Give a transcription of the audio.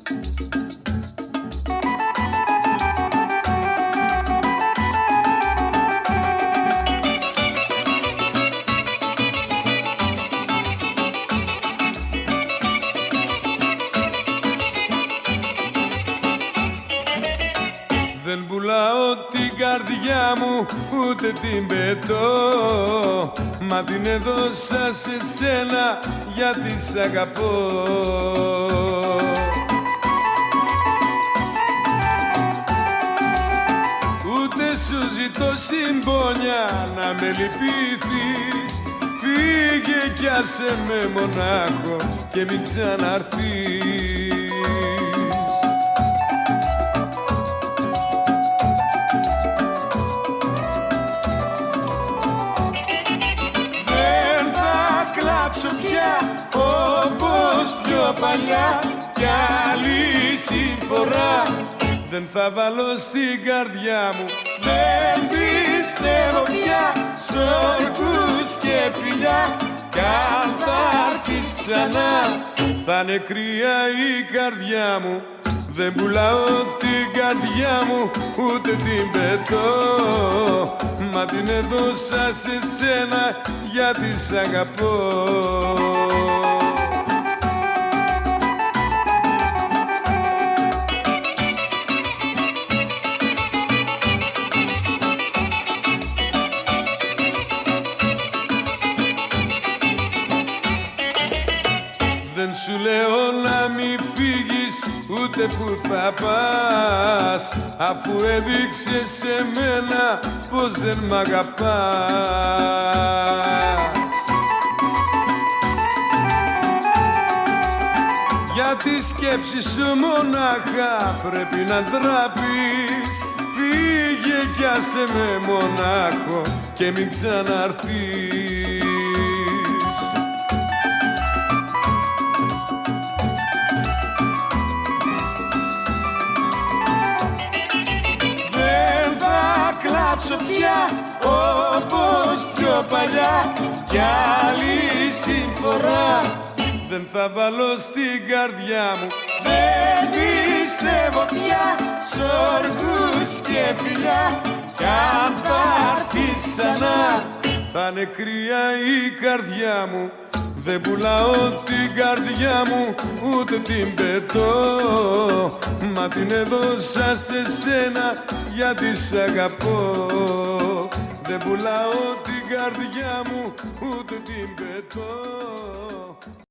Δεν πουλάω την καρδιά μου, ούτε την πετώ, μα την έδωσα σε σένα γιατί σ' αγαπώ. Ούτε σου ζητώ συμπόνια να με λυπηθείς, φύγε κι άσε με μονάχο και μην ξαναρθείς. Πια όπως πιο παλιά κι άλλη συμφορά δεν θα βάλω στην καρδιά μου. Δεν πιστεύω πια σ' όρκους και φιλιά κι αν θα έρθεις ξανά θα είναι κρύα η καρδιά μου. Δεν πουλάω την καρδιά μου ούτε την πετώ, μα την έδωσα σε σένα γιατί σ' αγαπώ. Δεν σου λέω να μη φύγεις ούτε που θα πας, αφού έδειξες σε μένα πως δεν μ' αγαπάς. Για τη σκέψη σου μονάχα πρέπει να ντραπείς, φύγε κι άσε με μονάχο και μην ξαναρθείς. Κλάψω πια όπως πιο παλιά κι άλλη συμφορά δεν θα βάλω στην καρδιά μου. Δεν πιστεύω πια σ' όρκους και φιλιά κι αν θα έρθεις ξανά θα είναι κρύα η καρδιά μου. Δεν πουλάω την καρδιά μου ούτε την πετώ, μα την έδωσα σε σένα γιατί σ' αγαπώ. Δεν πουλάω την καρδιά μου ούτε την πετώ.